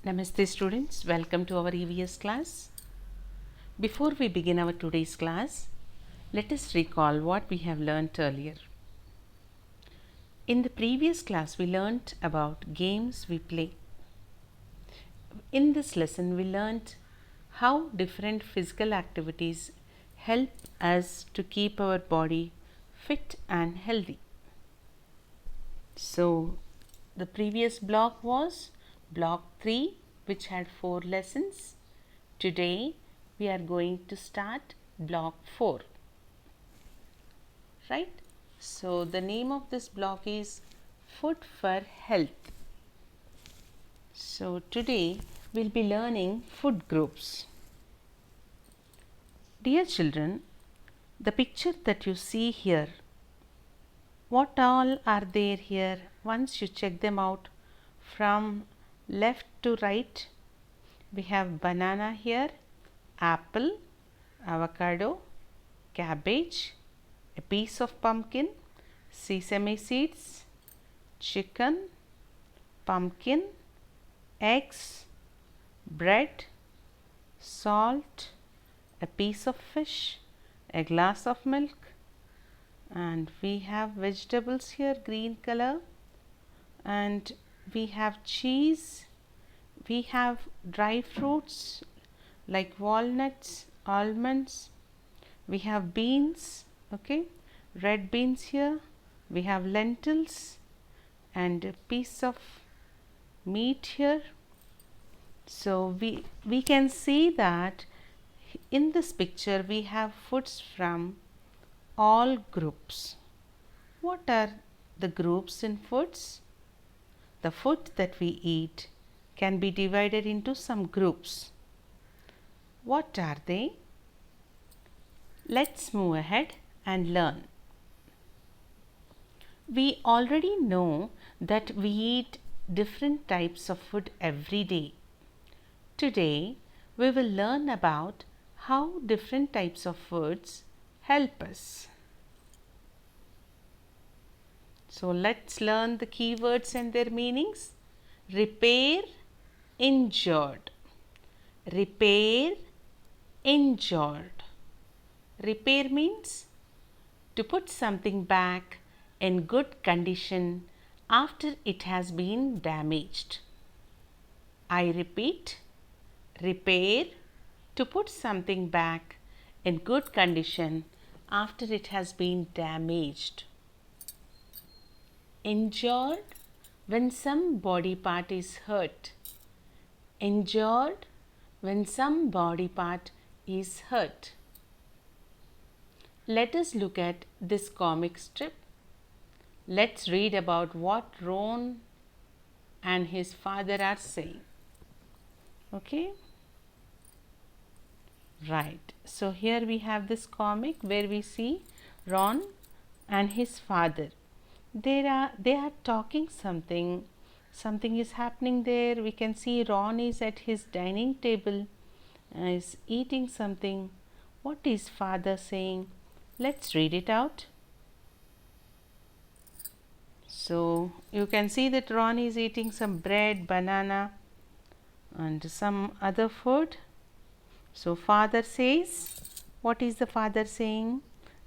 Namaste students, welcome to our EVS class. Before we begin our today's class, let us recall what we have learnt earlier. In the previous class, we learnt about games we play. In this lesson, we learnt how different physical activities help us to keep our body fit and healthy. So, the previous block was block 3, which had 4 lessons. Today we are going to start block 4, right? So the name of this block is Food for Health. So today we'll be learning food groups. Dear children, the picture that you see here, what all are there here? Once you check them out from left to right, we have banana here, apple, avocado, cabbage, a piece of pumpkin, sesame seeds, chicken, pumpkin, eggs, bread, salt, a piece of fish, a glass of milk, and we have vegetables here, green color, and we have cheese, we have dry fruits like walnuts, almonds, we have beans, okay, red beans here, we have lentils and a piece of meat here. So we can see that in this picture we have foods from all groups. What are the groups in foods? The food that we eat can be divided into some groups. What are they? Let's move ahead and learn. We already know that we eat different types of food every day. Today, we will learn about how different types of foods help us. So, let's learn the keywords and their meanings. Repair, injured. Repair, injured. Repair means to put something back in good condition after it has been damaged. I repeat, repair, to put something back in good condition after it has been damaged. Injured, when some body part is hurt. Injured, when some body part is hurt. Let us look at this comic strip. Let's read about what Ron and his father are saying. Okay? Right. So here we have this comic where we see Ron and his father. They are talking something. Something is happening there. We can see Ron is at his dining table, is eating something. What is father saying? Let's read it out. So you can see that Ron is eating some bread, banana and some other food. So father says, what is the father saying?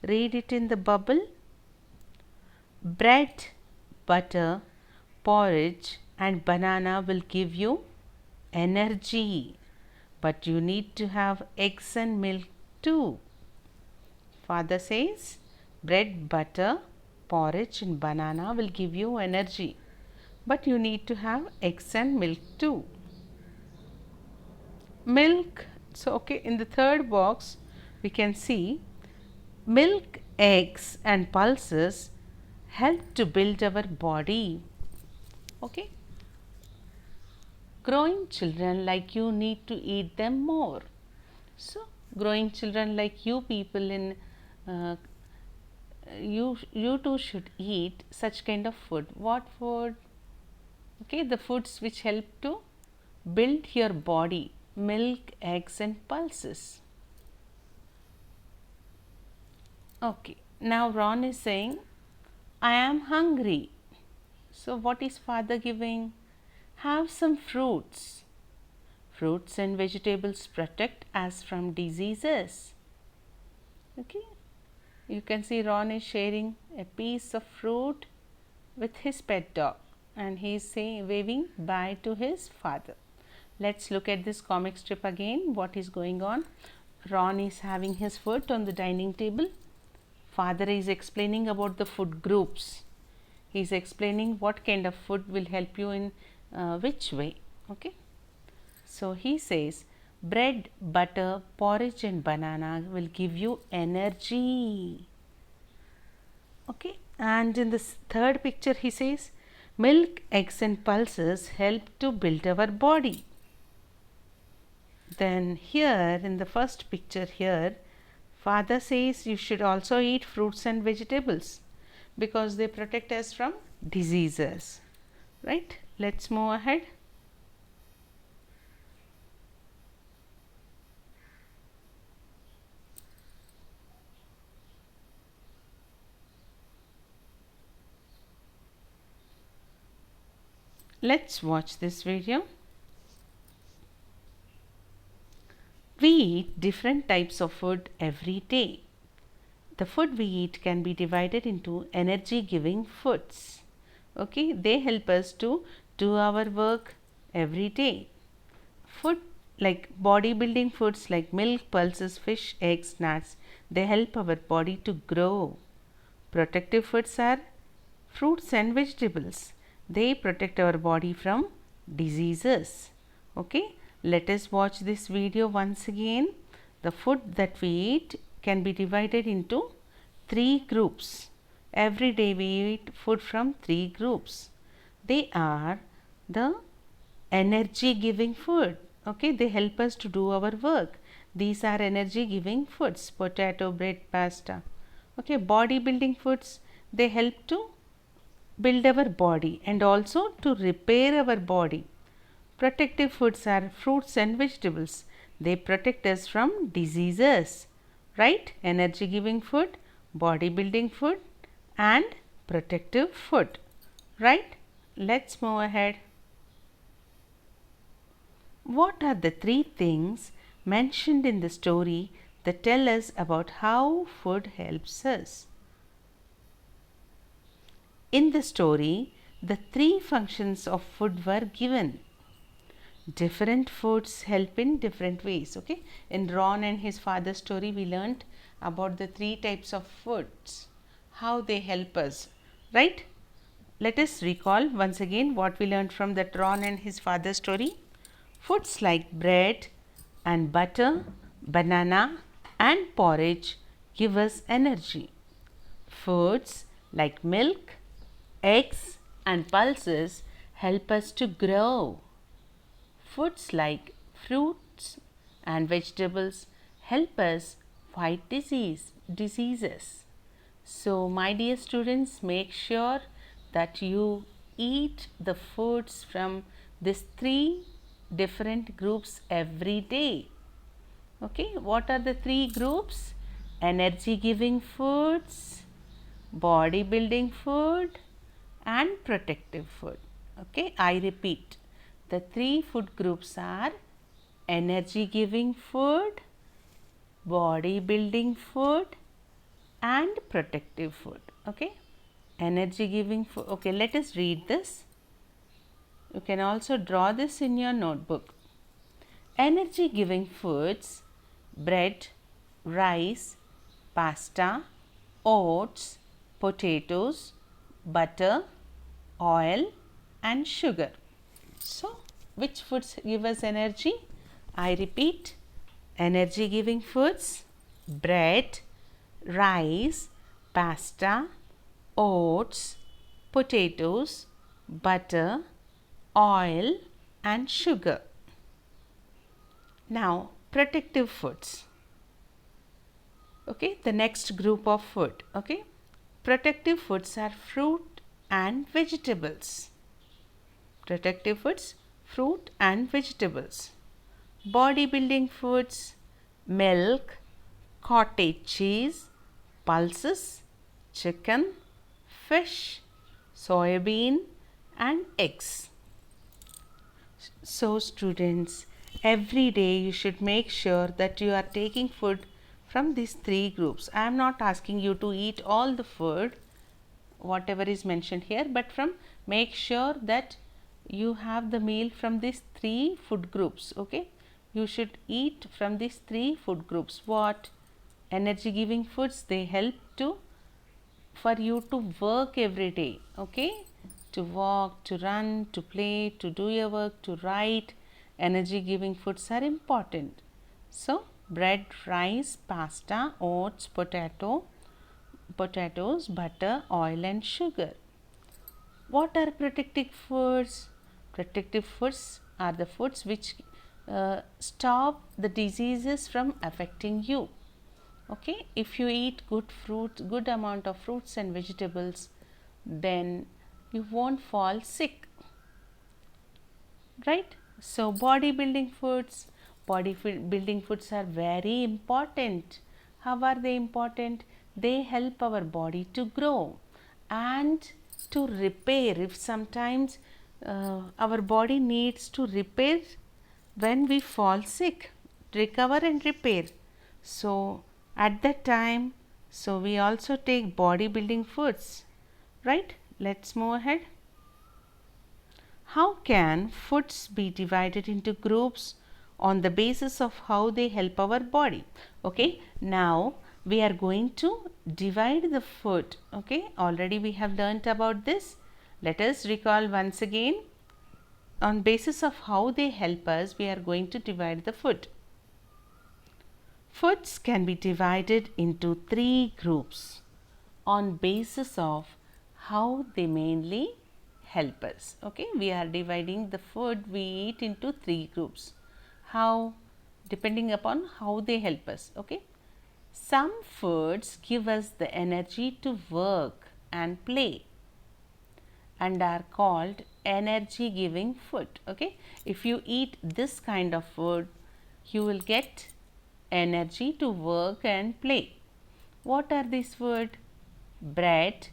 Read it in the bubble. Bread, butter, porridge and banana will give you energy, but you need to have eggs and milk too. Father says, bread, butter, porridge and banana will give you energy, but you need to have eggs and milk too. Milk, so okay, in the third box we can see milk, eggs and pulses help to build our body. Okay, growing children like you need to eat them more. So growing children like you people in you too should eat such kind of food. What food? Okay, the foods which help to build your body, milk, eggs and pulses. Okay, now Ron is saying, I am hungry. So what is father giving? Have some fruits. Fruits and vegetables protect us from diseases. Okay, you can see Ron is sharing a piece of fruit with his pet dog, and he is waving bye to his father. Let's look at this comic strip again. What is going on? Ron is having his food on the dining table. Father is explaining about the food groups. He is explaining what kind of food will help you in which way. Okay. So he says bread, butter, porridge and banana will give you energy. Okay. And in this third picture he says milk, eggs and pulses help to build our body. Then here in the first picture here, father says you should also eat fruits and vegetables because they protect us from diseases. Right? Let's move ahead. Let's watch this video. We eat different types of food every day. The food we eat can be divided into energy giving foods. Okay, they help us to do our work every day. Food like bodybuilding foods like milk, pulses, fish, eggs, nuts, they help our body to grow. Protective foods are fruits and vegetables. They protect our body from diseases. Okay, let us watch this video once again. The food that we eat can be divided into 3 groups. Every day we eat food from 3 groups. They are the energy giving food. Okay, they help us to do our work. These are energy giving foods: potato, bread, pasta. Okay, bodybuilding foods, they help to build our body and also to repair our body. Protective foods are fruits and vegetables. They protect us from diseases. Right? Energy giving food, bodybuilding food and protective food. Right? Let's move ahead. What are the 3 things mentioned in the story that tell us about how food helps us? In the story, the 3 functions of food were given. Different foods help in different ways. Okay, in Ron and his father's story, we learned about the 3 types of foods, how they help us. Right? Let us recall once again what we learned from that Ron and his father's story. Foods like bread and butter, banana and porridge give us energy. Foods like milk, eggs and pulses help us to grow. Foods like fruits and vegetables help us fight diseases. So, my dear students, make sure that you eat the foods from these 3 different groups every day. Okay, what are the 3 groups? Energy giving foods, bodybuilding food and protective food. Okay, I repeat, the 3 food groups are energy giving food, bodybuilding food and protective food. Okay, energy giving food. Okay, let us read this. You can also draw this in your notebook. Energy giving foods: bread, rice, pasta, oats, potatoes, butter, oil and sugar. So, which foods give us energy? I repeat, energy giving foods: bread, rice, pasta, oats, potatoes, butter, oil and sugar. Now, protective foods. Okay, the next group of food. Okay, protective foods are fruit and vegetables. Protective foods, fruit and vegetables. Bodybuilding foods: milk, cottage cheese, pulses, chicken, fish, soybean and eggs. So, students, Every day you should make sure that you are taking food from these three groups. I am not asking you to eat all the food whatever is mentioned here, but make sure that you have the meal from these three food groups. Okay, you should eat from these three food groups. What? Energy giving foods, they help to for you to work every day. Okay, to walk, to run, to play, to do your work, to write. Energy giving foods are important. So bread, rice, pasta, oats, potatoes, butter, oil and sugar. What are protective foods? Protective foods are the foods which stop the diseases from affecting you. Okay, if you eat good amount of fruits and vegetables, then you won't fall sick, right? So bodybuilding foods are very important. How are they important? They help our body to grow and to repair. If sometimes our body needs to repair when we fall sick, recover and repair. So at that time, so we also take bodybuilding foods, right? Let's move ahead. How can foods be divided into groups on the basis of how they help our body? Okay, now we are going to divide the food. Okay, already we have learnt about this. Let us recall once again. On basis of how they help us, we are going to divide the food. Foods can be divided into three groups on basis of how they mainly help us. Okay, we are dividing the food we eat into three groups. How? Depending upon how they help us. Okay, some foods give us the energy to work and play and are called energy giving food. Okay, if you eat this kind of food, you will get energy to work and play. What are these food? Bread,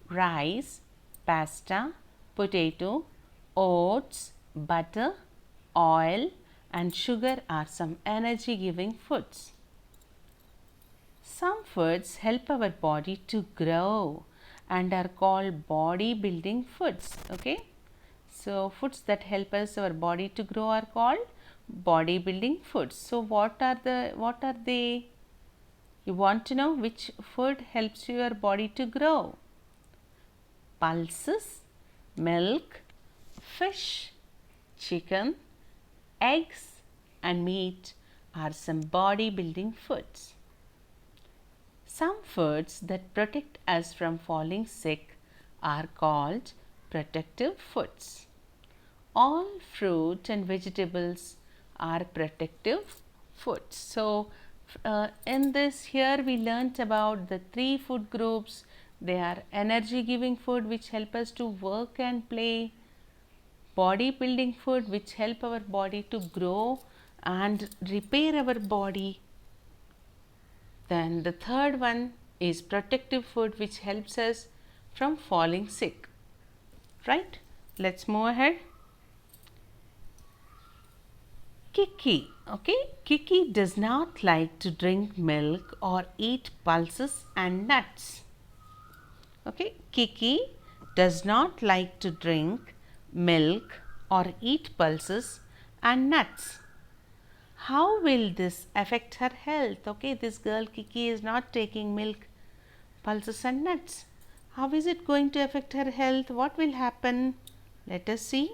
rice, pasta, potato, oats, butter, oil and sugar are some energy giving foods. Some foods help our body to grow and are called body building foods. Okay, so foods that help us our body to grow are called body building foods. So what are they? You want to know which food helps your body to grow? Pulses, milk, fish, chicken, eggs and meat are some body building foods. Some foods that protect us from falling sick are called protective foods. All fruit and vegetables are protective foods. So in this here we learnt about the three food groups. They are energy giving food which help us to work and play, body building food which help our body to grow and repair our body. Then the third one is protective food which helps us from falling sick, right? Let's move ahead. Kiki, okay, Kiki does not like to drink milk or eat pulses and nuts. Okay, Kiki does not like to drink milk or eat pulses and nuts. How will this affect her health? Okay, this girl Kiki is not taking milk, pulses and nuts. How is it going to affect her health? What will happen? Let us see.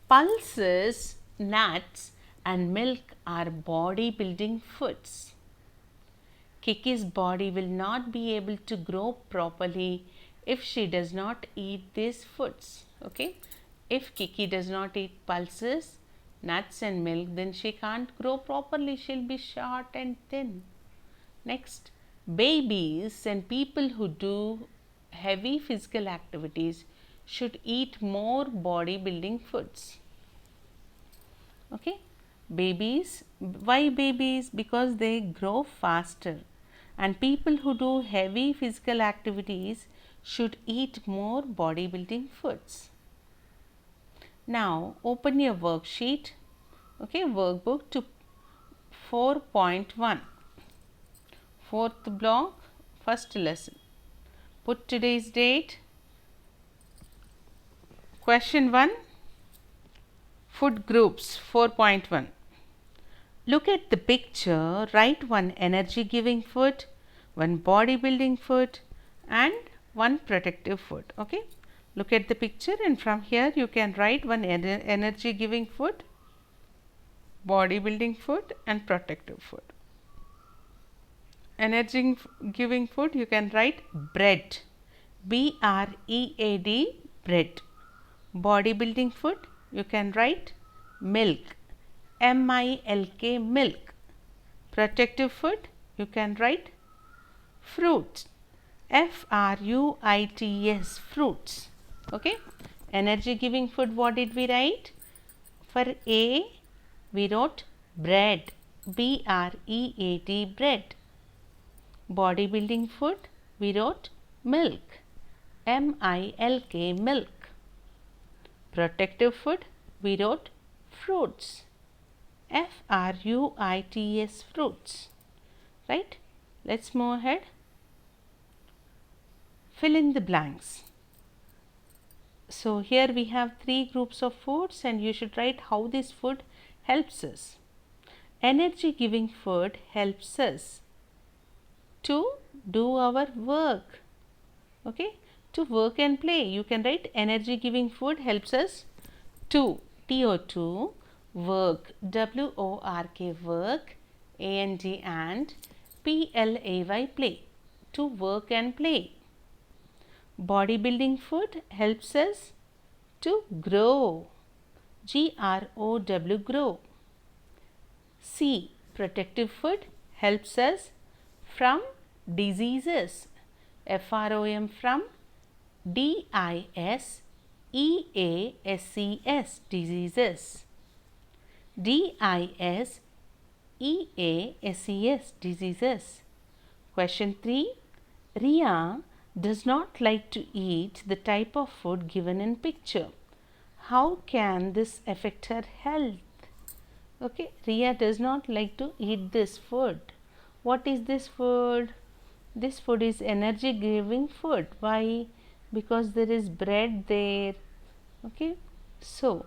Pulses, nuts and milk are body building foods. Kiki's body will not be able to grow properly if she does not eat these foods. Okay, if Kiki does not eat pulses, nuts and milk, then she can't grow properly. She'll be short and thin. Next, babies and people who do heavy physical activities should eat more body building foods. Okay, babies, why babies? Because they grow faster, and people who do heavy physical activities should eat more body building foods. Now open your worksheet, okay, workbook to 4.1, fourth block, first lesson. Put today's date. Question 1, food groups 4.1. Look at the picture, write one energy giving food, one bodybuilding food and one protective food. Okay, look at the picture and from here you can write one energy giving food, bodybuilding food and protective food. Energy giving food, you can write bread, BREAD, bread. Bodybuilding food, you can write milk, MILK, milk. Protective food, you can write fruits, FRUITS, fruits. Okay, energy giving food, what did we write? For A, we wrote bread, BREAD, bread. Bodybuilding food, we wrote milk, MILK, milk. Protective food, we wrote fruits, FRUITS, fruits. Right? Let's move ahead. Fill in the blanks. So here we have 3 groups of foods and you should write how this food helps us. Energy giving food helps us to do our work. Okay, to work and play. You can write energy giving food helps us to, TO2, work, WORK, work, AND and PLAY, play, to work and play. Bodybuilding food helps us to grow, GROW, grow. C, protective food helps us from diseases, FROM, from DISEASES, diseases, DISEASES, diseases. Question 3, Ria does not like to eat the type of food given in picture. How can this affect her health? Okay, Ria does not like to eat this food. What is this food? This food is energy giving food. Why? Because there is bread there. Okay, so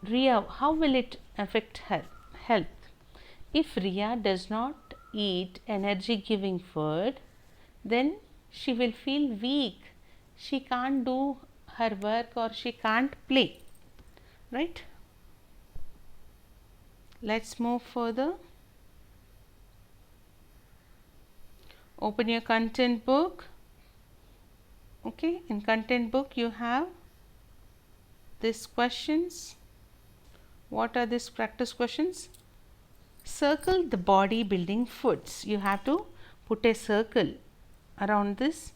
Ria, how will it affect her health? If Ria does not eat energy giving food, then she will feel weak. She can't do her work or she can't play. Right? Let's move further. Open your content book. Okay, in content book you have these questions. What are these practice questions? Circle the bodybuilding foods. You have to put a circle around this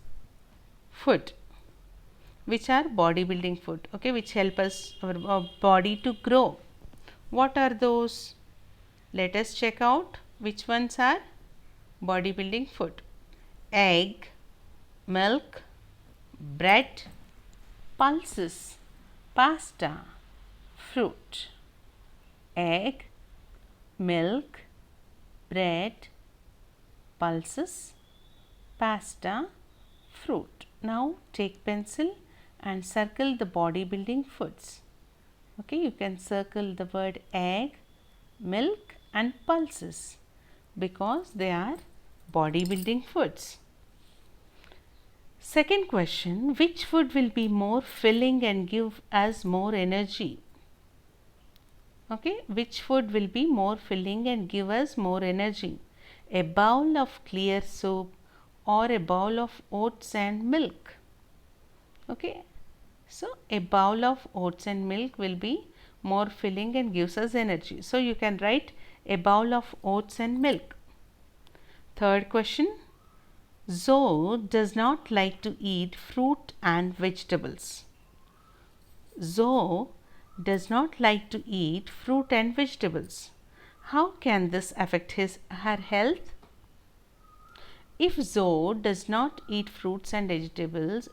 food, which are bodybuilding food, okay, which help us our body to grow. What are those? Let us check out which ones are bodybuilding food. Egg, milk, bread, pulses, pasta, fruit. Egg, milk, bread, pulses, pasta, fruit. Now take pencil and circle the bodybuilding foods. Okay, you can circle the word egg, milk and pulses because they are bodybuilding foods. Second question, which food will be more filling and give us more energy? Okay, which food will be more filling and give us more energy? A bowl of clear soup or a bowl of oats and milk? Okay, so a bowl of oats and milk will be more filling and gives us energy. So you can write a bowl of oats and milk. Third question, Zoe does not like to eat fruit and vegetables. Zoe does not like to eat fruit and vegetables. How can this affect her health? If Zoe does not eat fruits and vegetables,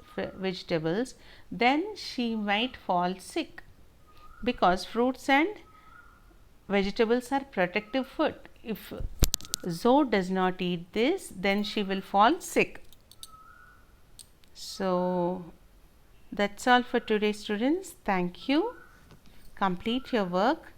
then she might fall sick, because fruits and vegetables are protective food. If Zoe does not eat this, then she will fall sick. So that's all for today, students. Thank you. Complete your work.